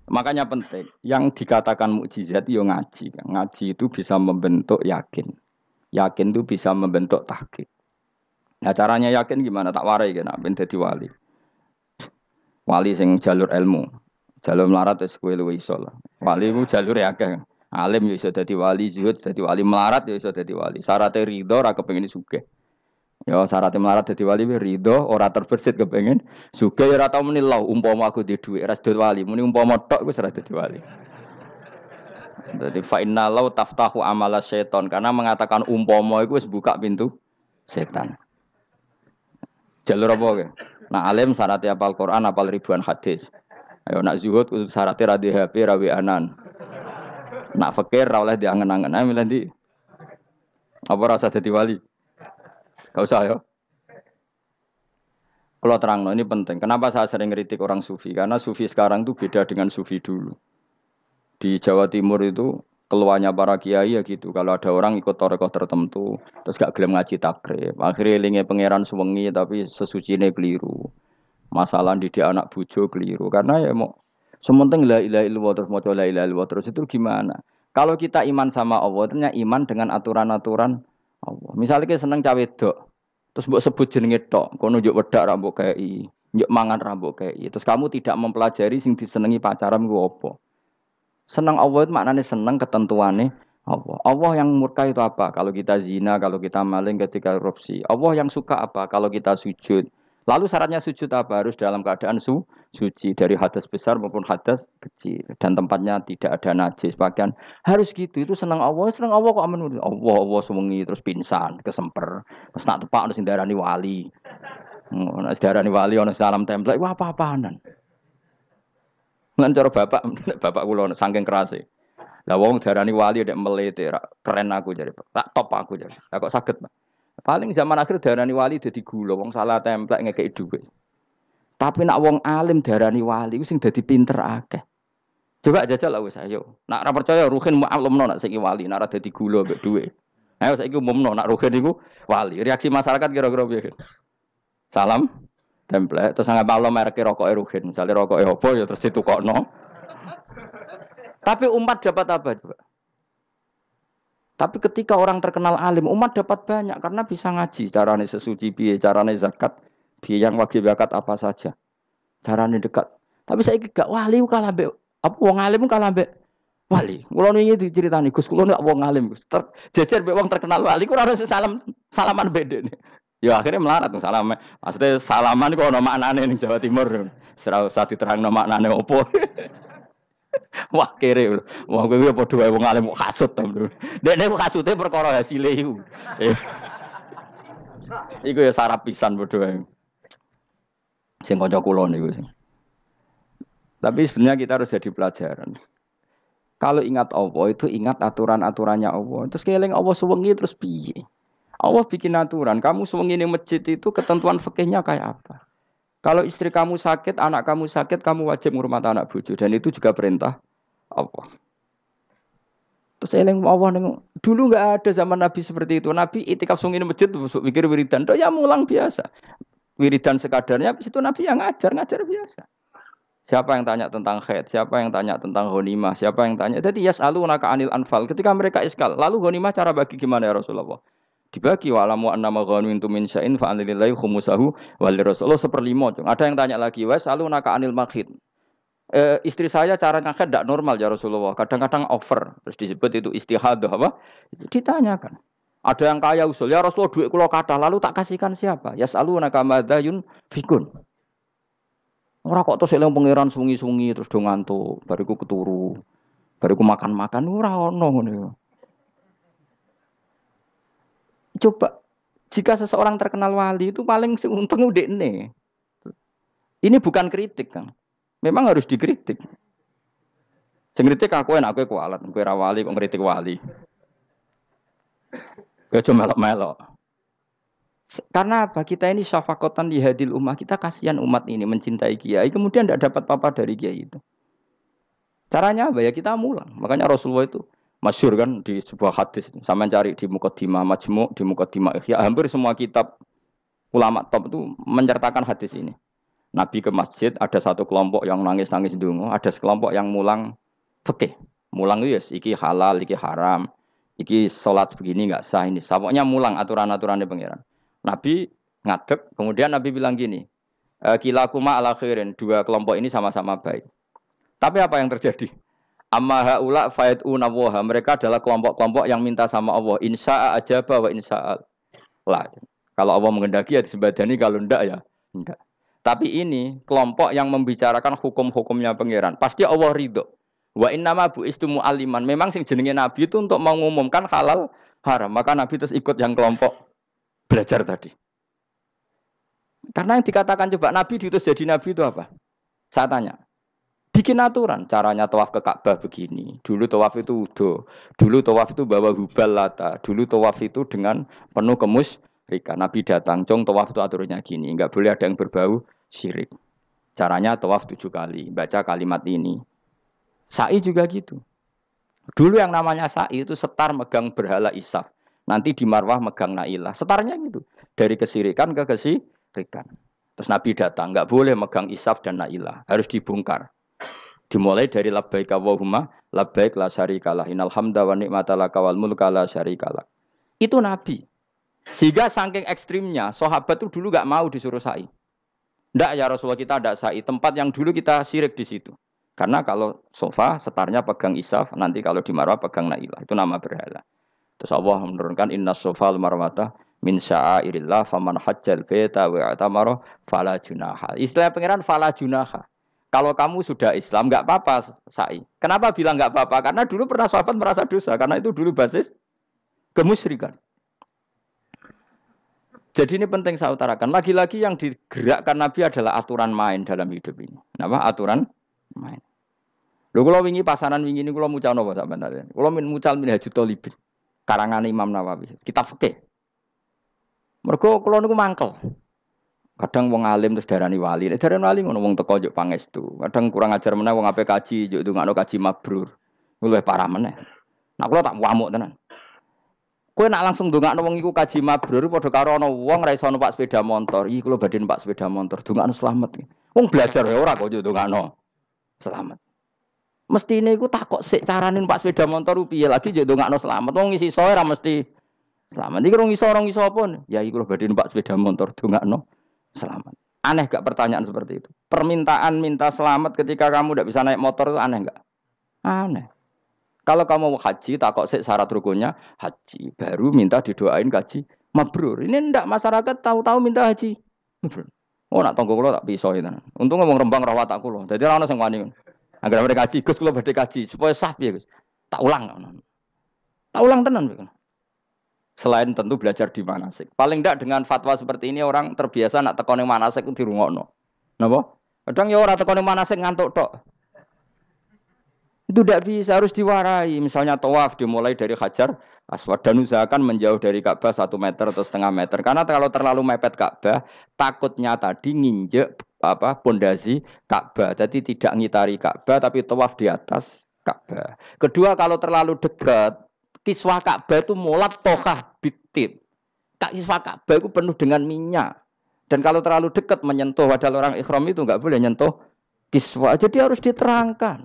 Makanya penting. Yang dikatakan mukjizat yo ngaji. Ngaji itu bisa membentuk yakin. Yakin itu bisa membentuk tahqiq. Nah caranya yakin gimana? Tak warai kan ben dadi wali. Wali sing jalur ilmu. Jalur melarat wis kowe luwih iso lah. Wali ku jalur akeh. Alim yo iso dadi wali, zuhud dadi wali, melarat yo iso dadi wali. Syaratnya ridho ora kepengin sugih. Ya syaratnya melarat dadi wali ridho ora terbersit kepengin sugih ora tau muni lho umpama aku di dhuwit ora dadi wali. Muni umpama tok wis ora dadi wali. Jadi fa inna law taftahu amala syaiton karena mengatakan umpama itu wis buka pintu setan. Jalur apa ke? Nah alim syaratnya hafal Quran, hafal ribuan hadis. Ayo nak zuhud syaratnya ra di HP, ra anan. Nak fakir ra oleh diangen-angen. Ayo milih ndi? Apa rasa dadi wali? Gak usah ya. Kalau terang, ini penting. Kenapa saya sering kritik orang sufi? Karena sufi sekarang itu beda dengan sufi dulu. Di Jawa Timur itu keluarnya para kiai ya gitu. Kalau ada orang ikut torekoh tertentu, terus gak gelem ngaji takrib. Akhirnya linge pangeran suwengi tapi sesucine keliru. Masalah didik anak bojo keliru. Karena ya mau sementing la ilaha illallah terus maca la ilaha illallah terus itu gimana? Kalau kita iman sama Allah, ternyata iman dengan aturan-aturan Allah. Misalnya kita seneng cawe wedok, terus mbok sebut jenenge tok, kono njuk wedak ra mbok kei, njuk mangan ra mbok kei. Terus kamu tidak mempelajari sing disenengi pacaran ku apa? Senang Allah itu maknanya senang ketentuannya Allah. Allah yang murka itu apa? Kalau kita zina, kalau kita maling, ketika korupsi. Allah yang suka apa? Kalau kita sujud. Lalu syaratnya sujud apa? Harus dalam keadaan suci. Dari hadas besar maupun hadas kecil. Dan tempatnya tidak ada najis. Bahkan harus gitu. Itu senang Allah. Senang Allah kok aman. Allah sewengi terus pingsan, kesemper. Terus nak tepak, terus darani wali. Nak darani wali, ada salam template. Wah apa-apaanan. Lan cara bapak kula saking kerase. Lah wong darani wali nek melete keren aku jare. Tak top aku jare. Lah kok saged, Pak? Paling zaman akhir darani wali dadi gula, wong salah templek ngekeki dhuwit. Tapi nak wong alim darani wali ku sing dadi pinter akeh. Coba jajal lah wis ayo. Nak ora percaya Ruhin maklumno nak saiki wali, nak ora dadi gula mbek dhuwit. Ayo saiki umumno nak Ruhin iku wali. Reaksi masyarakat kira-kira piye? Salam template terus nggak malam merek rokok Ruhin misalnya rokok opo ya terus ditukokno. Tapi umat dapat apa juga? Tapi ketika orang terkenal alim umat dapat banyak karena bisa ngaji carane sesuci piye, carane zakat piye, yang wajib zakat apa saja, carane dekat. Tapi saya gak wali kalah mbek apa wong alim kalah mbek wali. Kula niki diceritani Gus kula nek wong alim Gus jejer mbek wong terkenal wali kula harus salaman bedene. Ya akhirnya melarat salam. Maksudnya salaman kok ono maknane ning Jawa Timur. Ora usah diterangno maknane opo. Wah kere. Wah kowe padha wae wong alim kok hasud to. Dekne kok hasude perkara hasile iku. Iku ya sarap pisan padha wae. Sing kanca kula niku. Tapi sebenarnya kita harus jadi pelajaran. Kalau ingat Allah itu ingat aturan-aturannya Allah. Terus keling Allah suwengi terus piye? Allah bikin aturan, kamu sewengi ning masjid itu ketentuan fikihnya kayak apa? Kalau istri kamu sakit, anak kamu sakit, kamu wajib ngurmat anak bojo dan itu juga perintah Allah. Terus eling Allah neng dulu enggak ada zaman Nabi seperti itu. Nabi itikaf sewengi ning masjid mikir wiridan, do ya mulang biasa. Wiridan sekadarnya habis itu Nabi yang ngajar biasa. Siapa yang tanya tentang haid, siapa yang tanya tentang ghanimah, siapa yang tanya. Jadi yas'alunaka anil anfal. Ketika mereka iskal, lalu ghanimah cara bagi gimana ya Rasulullah? Dibagi wa'lamu annama ghanimtum min syai'in fa anlillahi khumusahu wal rasul 1/5. Ada yang tanya lagi, "Wa salunaka anil makhid." Istri saya cara ngakad tidak normal ya Rasulullah. Kadang-kadang over. Terus disebut itu istihadah apa? Ditanyakan. Ada yang kaya usul, ya Rasulullah duit kula kathah lalu tak kasihkan siapa? Yas'alunaka madza yunfikun. Ora kok terus eling pangeran sungi-sungi terus do ngantuk, bariku keturu. Bariku makan-makan ora ono ngono. Coba jika seseorang terkenal wali itu paling untung udekne. Ini bukan kritik, Kang. Memang harus dikritik. Sing kritik aku enak kowe kualat, kowe ra wali kok ngritik wali. Kowe cuma melok-melok. Karena apa? Kita ini syafaqatan li hadil ummah, kita kasihan umat ini mencintai kiai, kemudian tidak dapat apa-apa dari kiai itu. Caranya apa ya? Kita mulang. Makanya Rasulullah itu masyhur kan di sebuah hadis, sama cari di Muqaddimah Majmu', di Muqaddimah Ihya, hampir semua kitab ulama top itu menceritakan hadis ini. Nabi ke masjid, ada satu kelompok yang nangis-nangis ndonga, ada sekelompok yang mulang fikih. Mulang itu yes, iki halal, iki haram, iki sholat begini nggak sah ini. Pokoknya mulang aturan-aturannya pangeran. Nabi ngadeg, kemudian Nabi bilang gini, kilakuma ala khairin, dua kelompok ini sama-sama baik. Tapi apa yang terjadi? Amma haula fayatuna waha, mereka adalah kelompok-kelompok yang minta sama Allah, insya'a ajaba wa insya'a la. Kalau Allah mengendaki ya disembadani, kalau ndak ya ndak. Tapi ini kelompok yang membicarakan hukum-hukumnya pangeran. Pasti Allah ridho. Wa innama bu'istu mu'alliman. Memang sing jenenge Nabi itu untuk mengumumkan halal haram. Maka Nabi terus ikut yang kelompok belajar tadi. Karena yang dikatakan coba Nabi diutus jadi Nabi itu apa? Saya tanya. Bikin aturan. Caranya tawaf ke Ka'bah begini. Dulu tawaf itu wudu. Dulu tawaf itu bawa hubal lata. Dulu tawaf itu dengan penuh kemusyrikan. Nabi datang. Cong tawaf itu aturannya gini. Enggak boleh ada yang berbau syirik. Caranya tawaf 7 kali. Baca kalimat ini. Sa'i juga gitu. Dulu yang namanya sa'i itu setar megang berhala Isaf. Nanti di Marwah megang Nailah. Setarnya gitu. Dari kesirikan ke kesirikan. Terus Nabi datang. Enggak boleh megang Isaf dan Nailah. Harus dibongkar. Dimulai dari labbaik Allahumma labbaik la syarikalah. Innal hamda wa ni'mata laka wal mulka la syarikalah. Itu Nabi. Sehingga saking ekstrimnya sahabat itu dulu enggak mau disuruh sa'i. Ndak ya Rasulullah, kita ada sa'i. Tempat yang dulu kita syirik di situ. Karena kalau sofa setarnya pegang Isaf, nanti kalau di Marwah pegang Nailah. Itu nama berhala. Terus Allah menurunkan inna sofal marwata min sya'airillah faman hajjal baita wa i'tamara fala junaha. Istilah pangeran fala junaha. Kalau kamu sudah Islam enggak apa-apa sa'i. Kenapa bilang enggak apa-apa? Karena dulu pernah sahabat merasa dosa, karena itu dulu basis kemusyrikan. Jadi ini penting saya utarakan. Lagi-lagi yang digerakkan Nabi adalah aturan main dalam hidup ini. Apa? Aturan main. Lho kula wingi pasaran wingi niku kula mucal napa sampeyan? Kula mucal Minhajul Thalibin. Karangan Imam Nawawi. Kitab fikih. Mergo kula niku mangkel. Kadang wong alim terus darani wali. Nek darani wali ngono wong teko njuk pangestu. Kadang kurang ajar meneh wong ape kaji njuk ndongakno kaji mabrur. Luwih parah meneh. Nah kula tak wamuk tenan. Kowe nak langsung ndongakno wong iku kaji mabrur padha karo ana wong ra iso numpak sepeda motor. Iki kula badhe numpak sepeda motor, ndongakno slamet. Wong belajar ya ora kok njuk ndongakno slamet. Mestine iku takok sik carane numpak sepeda motor piye lagi njuk ndongakno slamet. Wong isi iso ora mesti slamet. Iki rong iso apa? Ya iki kula badhe numpak sepeda motor, ndongakno selamat. Aneh gak pertanyaan seperti itu? Permintaan minta selamat ketika kamu tidak bisa naik motor itu aneh gak? Aneh. Kalau kamu mau haji, takut syarat rukunnya haji. Baru minta didoain haji mabrur. Ini ndak masyarakat tahu-tahu minta haji mabrur. Oh nak tonggo kulo tak pisau itu. Untung ngomong Rembang rawat tak kulo. Jadi orang sing wani. Agar mereka haji, Gus kulo badhe haji supaya sah piye Gus. Tak ulang. Tak ulang tenan. Selain tentu belajar di manasik. Paling tidak dengan fatwa seperti ini orang terbiasa nak tekone manasik itu dirungokno. Napa? Kadang ya ora tekone manasik ngantuk tok. Itu tidak bisa, harus diwarai. Misalnya tawaf dimulai dari Hajar Aswad dan usahakan menjauh dari Ka'bah 1 meter atau setengah meter. Karena kalau terlalu mepet Ka'bah, takutnya tadi nginjek pondasi Ka'bah. Jadi tidak ngitari Ka'bah tapi tawaf di atas Ka'bah. Kedua, kalau terlalu dekat kiswah Ka'bah itu mulat tohah bitib. Kiswah Ka'bah itu penuh dengan minyak. Dan kalau terlalu dekat menyentuh, padahal orang ikhram itu enggak boleh nyentuh kiswah. Jadi harus diterangkan.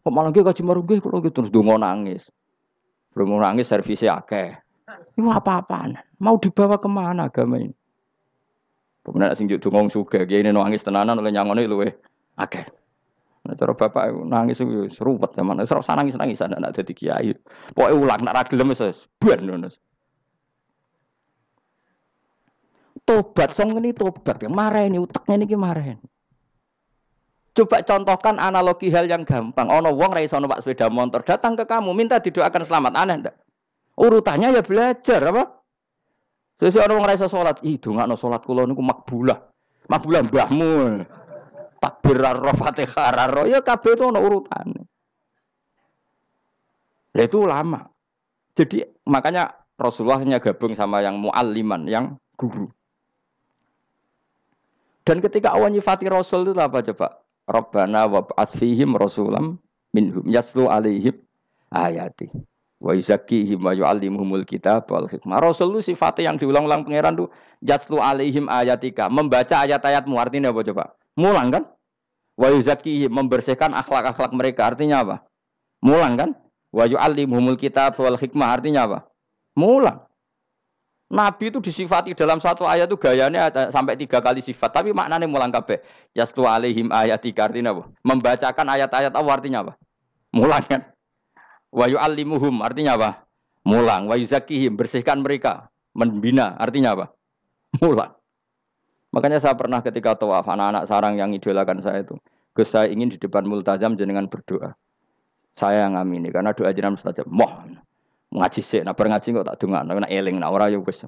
Kok malah nggih kaji marunggih kalau gitu terus dongo nangis. Belum nangis servisnya akeh. Itu apa-apaan? Mau dibawa kemana agama ini? Kemudian sing juk dongo sugih, kiai nangis tenanan oleh nyangone luweh akeh. Nah, cara bapak nangis itu seruwet zaman. Wis ora nangis-nangis anak dadi kiai. Pokoke ulang nek ra gelem wis ben ngono. Tobat song ini tobat. Mareni utekne niki mareni. Coba contohkan analogi hal yang gampang. Ono wong ra iso numpak sepeda motor datang ke kamu minta didoakan selamat, aneh ndak? Urutannya ya belajar apa? Sesuk ono wong ra iso salat, ih dongakno salat kula niku makbulah. Makbulah mbahmu. Takbir ar Fatihah ar ya kabeh itu ono urutane. Lah itu lama. Jadi makanya Rasulullah hanya gabung sama yang mualliman, yang guru. Dan ketika Allah nyifati Rasul itu apa coba? Rabbana wa ba'ats fihim rasulam minhum yaslu alaihim ayati wa yuzakkihim wa yu'allimuhumul kitab wal hikmah. Rasul itu sifatnya yang diulang-ulang pangeran itu yaslu alaihim ayatika, membaca ayat-ayatmu. Artinya apa coba? Mulang kan? Wa yuzakkihim membersihkan akhlak-akhlak mereka artinya apa? Mulang kan? Wa yu'allimuhumul kitab wal hikmah artinya apa? Mulang. Nabi itu disifati dalam satu ayat itu gayanya ada sampai 3 kali sifat, tapi maknanya mulang kabeh. Yaslu alaihim ayatika artinya apa? Membacakan ayat-ayat Allah artinya apa? Mulang kan? Wa yu'allimuhum artinya apa? Mulang. Wa yuzakkihim bersihkan mereka, membina artinya apa? Mulang. Makanya saya pernah ketika tawaf anak-anak sarang yang idolakan saya itu, Gus saya ingin di depan multazam jenengan berdoa. Saya yang ngamini karena doa jenengan mustajab. Ngaji sih, nah ngaji kok tak dengar, nah eling, nah orang yang wes.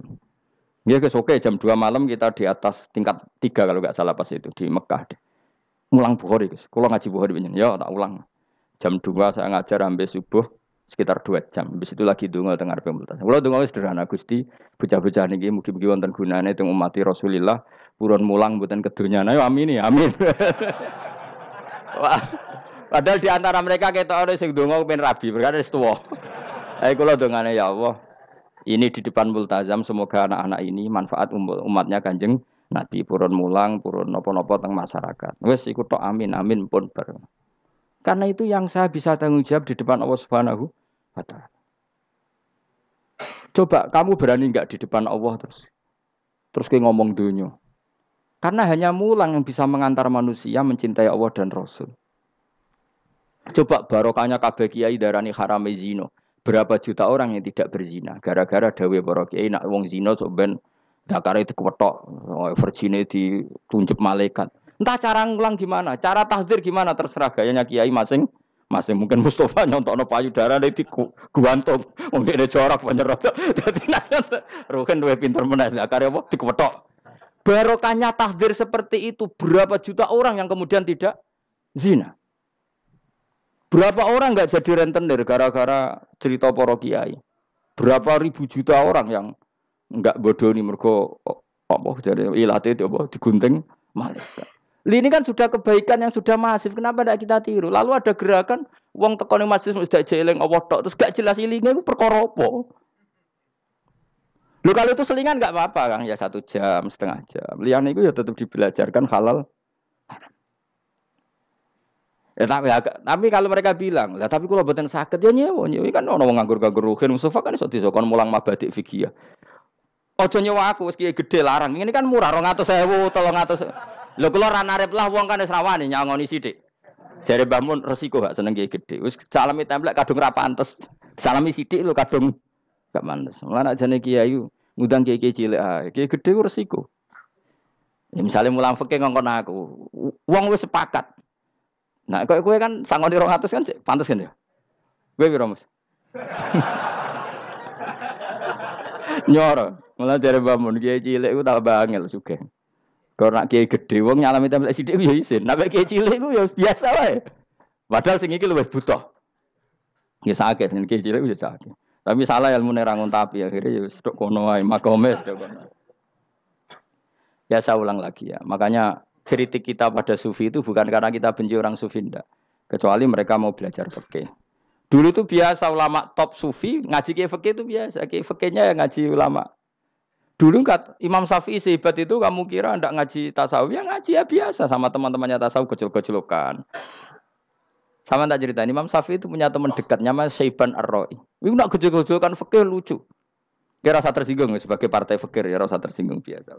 Ya guys, oke jam 2 malam kita di atas tingkat 3 kalau nggak salah pas itu di Mekah deh. Mulang Bukhari guys, kalau ngaji Bukhari begini, ya tak ulang. Jam 2 saya ngajar sampai subuh sekitar 2 jam. Habis itu lagi donga tengah pemultasan. Kalau donga sederhana Gusti, bocah-bocah niki mugi-mugi wonten gunane teng umati Rasulillah, purun mulang mboten kedunya. Ayo amin ya, amin. Wah, padahal di antara mereka ketok ana sing donga pengen rabi, berkata wis tuwa. Ayo kula dongane ya Allah. Ini di depan multazam semoga anak-anak ini manfaat umatnya Kanjeng Nabi purun mulang, purun napa-napa teng masyarakat. Wis iku tok amin amin pun bareng. Karena itu yang saya bisa tanggung jawab di depan Allah Subhanahu wa taala. Coba kamu berani enggak di depan Allah terus kayak ngomong dunia. Karena hanya mulang yang bisa mengantar manusia mencintai Allah dan Rasul. Coba barokahnya kabeh kiai darani harame zina. Berapa juta orang yang tidak berzina gara-gara dawe para kiai nak wong zina sok ben dakare dikwetok, virgine ditunjuk malaikat. Entah cara ngulang gimana, cara tahdzir gimana terserah gayanya kiai masing-masing. Mungkin Mustafa nyontokno payudara di guantung, wong dene jorok penyerot. Dadi roken duwe pinter meneh dakare apa dikwetok. Barokahnya tahdzir seperti itu berapa juta orang yang kemudian tidak zina. Berapa orang enggak jadi rentenir gara-gara cerita para kiai? Berapa ribu juta orang yang enggak bodoni mergo apa jare ilate itu apa digunting malaikat. Ini kan sudah kebaikan yang sudah masif. Kenapa tidak kita tiru? Lalu ada gerakan wong tekone masjid sudah jeleng Allah tok terus gak jelas ilinge itu perkara apa? Lho kalau itu selingan enggak apa-apa Kang ya 1 jam, setengah jam. Liyane itu ya tetap dibelajarkan halal. Ya, tapi kalau mereka bilang, lah tapi kalau boten sakit ya nyewa kan ono wong nganggur-nganggur ruhin Mustafa kan iso disokon mulang mabadik fikih. Ojo nyewa aku wis kiye gedhe larang. Ini kan murah 200.000, 300. Lho kula ra narep lah wong kan wis rawani nyangoni sithik. Jare Mbah Mun resiko gak seneng kiye gedhe. Wis salami templek kadung ra pantes. Salami sithik lho kadung gak pantes. Mulane jane kiai ngundang kiai cilik ae. Kiai gedhe ku resiko. Ya misale mulang fikih ngongkon aku. Wong wis sepakat. Nah, kowe kan sangoni 200 kan pantes kan ya? Kowe piro, Mas? Nyoro, malah jare bangun kiai cilik ku tak bangel sugih. Kalau nak kiai gede wong nyalami templek sithik ya isin. Nek kiai cilik ku ya biasa wae. Padahal sing iki luwih butuh. Ya sakit nek kiai cilik ya sakit. Tapi salah ilmune ra ngontapi akhirnya ya wis tok kono wae makome tok kono. Ya saya ulang lagi ya. Makanya kritik kita pada sufi itu bukan karena kita benci orang sufi enggak. Kecuali mereka mau belajar fikih. Dulu itu biasa ulama top sufi ngaji kiai fikih itu biasa. Kiai fikihnya yang ngaji ulama. Dulu kan Imam Syafi'i sehebat itu kamu kira enggak ngaji tasawuf ya ngaji ya biasa sama teman-temannya tasawuf kecil-kecilokan. Sama tak cerita Imam Syafi'i itu punya teman dekat namanya Syaiban Ar-Ra'i. Itu enggak kecil-kecilokan fikih lucu. Kira rasa tersinggung sebagai partai fikih ya rasa tersinggung biasa.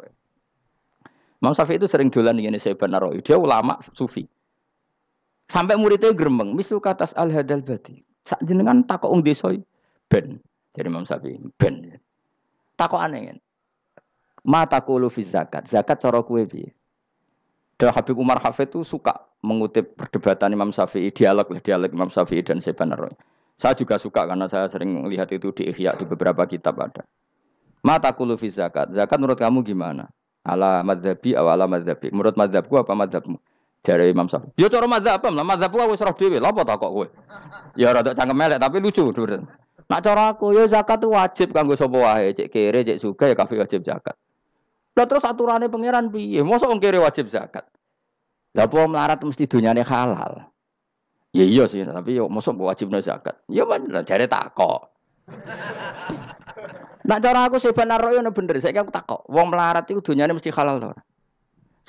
Imam Syafi'i itu sering dolan ngene Syaiban Ar-Ra'i. Dia ulama sufi. Sampai muridnya gremeng, misal katas al-hadal badi. Sak jenengan takok wong desa ben. Jadi Imam Syafi'i ben. Takok aneh kan. Mata taqulu fi zakat. Zakat cara kowe piye? Dan Habib Umar Hafid itu suka mengutip perdebatan Imam Syafi'i, dialog Imam Syafi'i dan Syaiban Ar-Ra'i. Saya juga suka karena saya sering lihat itu di Ihya di beberapa kitab ada. Mata taqulu fi zakat. Zakat menurut kamu gimana? Ala madzhabi aw ala madzhabi. Menurut madzhabku apa madzhabmu? Jare Imam Syafi'i. Ya cara madzhab apa? Lah madzhabku wis roh dhewe. Lha apa tak kok kowe? Ya rada cangkem elek tapi lucu dhuwur. Nak cara aku ya zakat itu wajib kanggo sapa wae, cek kere, cek sugih ya kabeh wajib zakat. Lah terus aturane pangeran piye? Mosok wong kere wajib zakat. Lah apa melarat mesti dunyane halal. Ya iya sih, tapi yo mosok wajibno zakat. Ya jare takok. Nak cara aku Syaiban Ar-Ra'i bener, saiki aku takok. Wong melarat iku dunyane mesti halal to.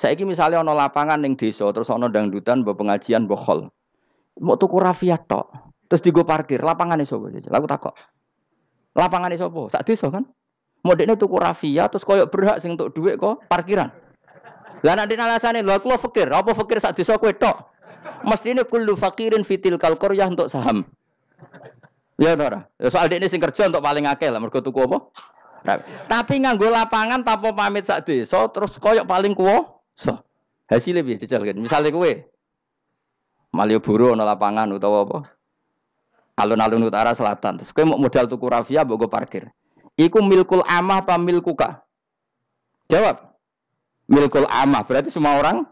Saiki misalnya ana lapangan ning desa terus ana dangdutan mbok pengajian mbok hol. Mau tuku rafia tok. Terus digo parkir, lapangane sapa jajal? Aku takok. Lapangane sapa? Sak desa kan? Modekne tuku rafia terus koyo berhak sing entuk dhuwit kok parkiran. Lah nek alasane lho aku fakir, apa fakir sak desa kowe tok? Mestine kullu fakirin fitil qaryah untuk saham. Ya to ora? Ya soal dekne sing kerja untuk paling akeh lah mergo tuku apa? Tapi nganggo lapangan tanpa pamit sak desa terus koyo paling kuwasa. Hasilnya piye jajal kan? Misale kowe Malioboro ana lapangan utawa apa? Alun-alun utara selatan. Terus kowe mau modal tuku rafia mbok go parkir. Iku milkul amah apa milkuka? Jawab. Milkul amah berarti semua orang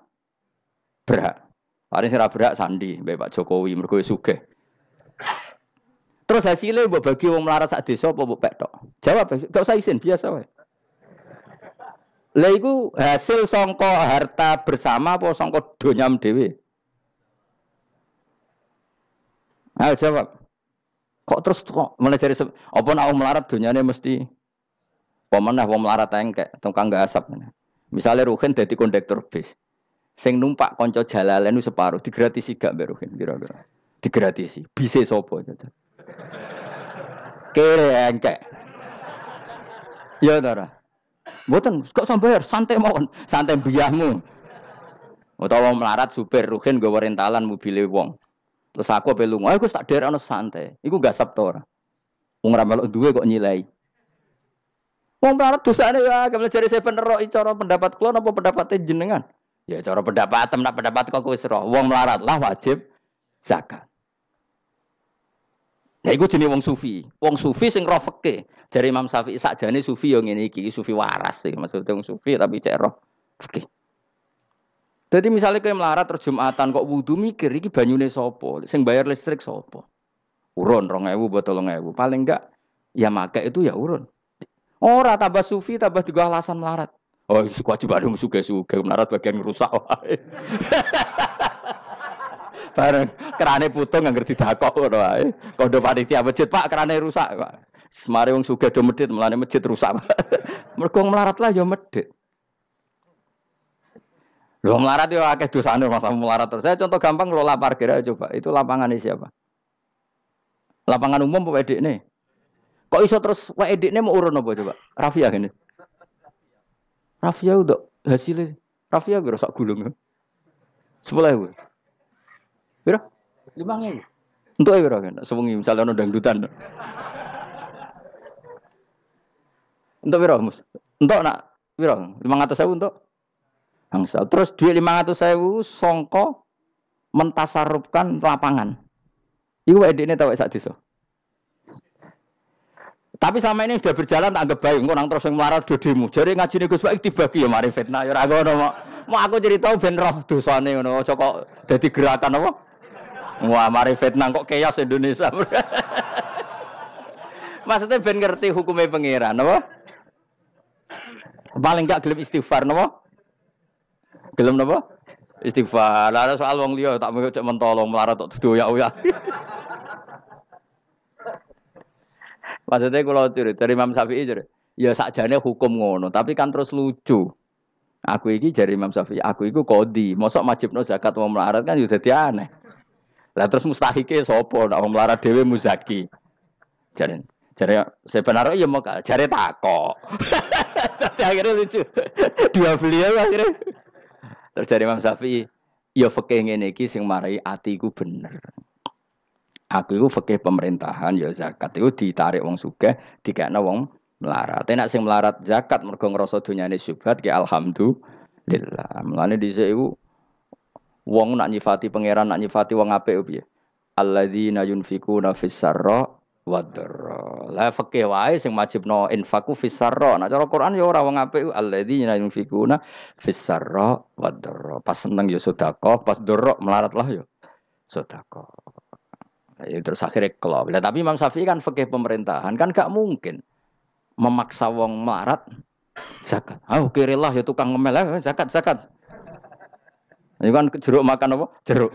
berhak. Paling sing ora berhak sandi mbek Pak Jokowi mergo sugih. Terus hasilnya mbok bagi wong melarat sak desa apa mbok pek tok? Jawab, gak usah izin, biasa wae. Lah iku hasil sangka harta bersama apa sangka donyam dhewe? Ayo jawab. Kok terus kok mulai dari apa nak wong melarat donyane mesti pemenah wong melarat engkek tukang gak asap. Misalnya Ruhin dadi kondektur bis. Sing numpak kanca jalalen ku separo digratisi gak mbek Ruhin kira-kira. Digratisi. Bise sapa jajal? Kere engkek. Ya ora. Mboten kok sambayar santai mawon, santai mbiyahmu. Utawa melarat supir Ruhin nggawa rentalan mobile wong. Terus aku ape lunga, aku tak derekno santai. Iku gak sabto ora. Wong ra melok duwe kok nyilai. Wong melarat dosane ya, gak jare seven ero cara pendapat kula napa pendapate jenengan? Ya cara pendapat nak pendapat kok wis roh. Wong melarat lah wajib zakat. Nah iku jenenge wong sufi. Wong sufi sing roh fikih. Jare Imam Syafi'i sakjane sufi yo ngene iki, sufi waras sih. Maksudnya wong sufi tapi cek roh fikih. Jadi misalnya kayak melarat terus Jumatan kok wudu mikir iki banyune sapa? Sing bayar listrik sapa? Urun 2.000 buat 3.000. Paling enggak ya make itu ya urun. Ora tambah sufi tambah juga alasan melarat. Oh, kewajiban suge-suge melarat bagian rusak wae. Bareng kerane putung anggar didakok ngono wae. Kondo panitia masjid, Pak, kerane rusak, Pak. Semare wong sugih do medhit, mulane masjid rusak. Mergo melarat lah ya medhit. Lho melarat yo akeh dosane masa melarat terus. Saya contoh gampang ngelola parkir aja coba. Itu lapangannya siapa? Lapangan umum apa edekne? Kok iso terus wae edekne mau urun apa coba? Rafia gini. Rafia udah hasilnya. Rafia kira sak gulung. 10.000. Pira? 5.000. Untuk pira kan? Sewengi misalnya ono dangdutan. Untuk pira, Mus? Untuk nak pira? 500.000 untuk angsal. Terus duit 500.000 songko mentasarufkan lapangan. Iku edekne tau sak desa. Tapi sama ini sudah berjalan tak anggap baik. Engko nang terus sing melarat do demo. Jare ngajine Gus Baik dibagi ya mari fitnah ya ora ngono. Mau aku cerita ben roh dosane ngono. Aja kok dadi gerakan apa? Wah, mari fitnah kok keos Indonesia. Maksudnya ben ngerti hukumnya pangeran apa? Paling enggak gelem istighfar napa? Gelem napa? Istighfar. Lah soal wong liya tak cek mentolong melarat tok doyak-oyak. Maksudnya kalau dari Imam Syafi'i ya sakjane hukum ngono, tapi kan terus lucu. Aku iki dari Imam Syafi'i, aku iku qadhi. Mosok majibno zakat wong melarat kan ya dadi aneh. Lah terus mustahike sapa nek wong melarat dhewe muzaki. Jare sebenarnya ya mau jare takok. Tapi akhirnya lucu. Dua beliau akhirnya. Terus dari Imam Syafi'i, ya fikih ngene iki sing marai atiku bener. Aku itu fikih pemerintahan ya zakat itu ditarik wong sugih dikekno wong melarat. Nek sing melarat zakat mergo ngrasa dunyane syubhat ki alhamdulillah. Mulane dhisik iku wong nak nyifati pangeran nak nyifati wong apik piye? Alladzina yunfikuna fis sarra wadh-dharra. Lah fikih wae sing wajibno infaku fis sarra. Nek cara Quran ya ora wong apik alladzina yunfikuna fis sarra wadh-dharra. Pas seneng ya sedekah, pas dorok melarat lah ya sedekah. Ya, terus akhirnya kelop. Tapi Imam Syafi'i kan fikih pemerintahan kan gak mungkin memaksa wong melarat zakat. Kirilah ya tukang ngemel zakat. Ini kan jeruk makan apa? Jeruk.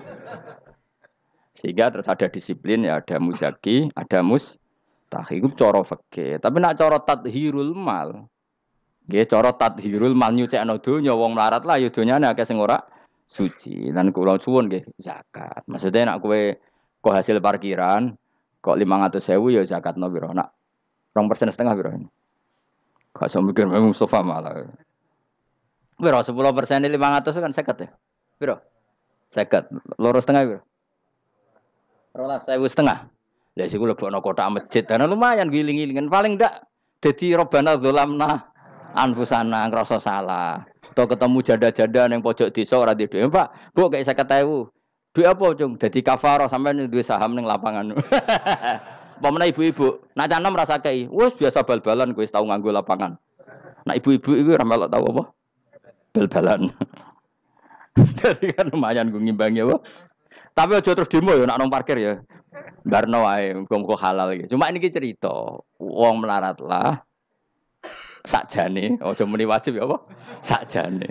Sehingga terus ada disiplin ya ada muzaki, ada mustahik itu cara fikih. Tapi nak cara tadhirul mal Nggih cara tadhirul mal nyucekno donya wong melarat lah ya donyane akeh sing ora suci. Lan kula suwun nggih zakat. Maksudnya nek kowe kok hasil parkiran kok 500.000 ya zakatno piro? Nak 2,5% piro? Gak usah mikir memang Mustafa malah. Piro 10% 500 kan 50 ya? Piro? 50. Loro setengah piro? 12.500. Lah siku lebokno kotak masjid. Karena lumayan giling-gilingan paling ndak dadi robana dzalamna anfusana ngrasa salah. Atau ketemu janda-janda yang pojok desa ora duwe dhuwit. Pak, Bu kayak 50.000. Duit apa, Cung? Dadi kafarah sampean duwe saham ning lapangan. Pemene ibu-ibu, nak canem rasa kei. Wes biasa bal-balan kowe tau nganggo lapangan. Nak ibu-ibu iku ora melok tau apa? Bal-balan. Jadi kan lumayan gue ngimbangi apa. Tapi aja terus demo ya nak nang parkir ya. Barno wae muga halal iki. Cuma ini cerita, wong melarat lah sakjane, aja muni wajib ya apa? Sakjane.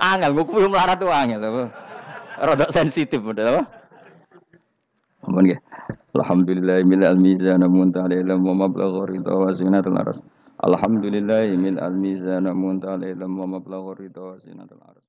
Angel nguku melarat tuh angel apa? Rodok sensitif udah apa? Ampun nggih. Alhamdulillah min al-mizan muntal ilm wa mablagh ridha wa zinatul aras. Alhamdulillah min al-mizan muntal ilm wa mablagh ridha wa zinatul aras.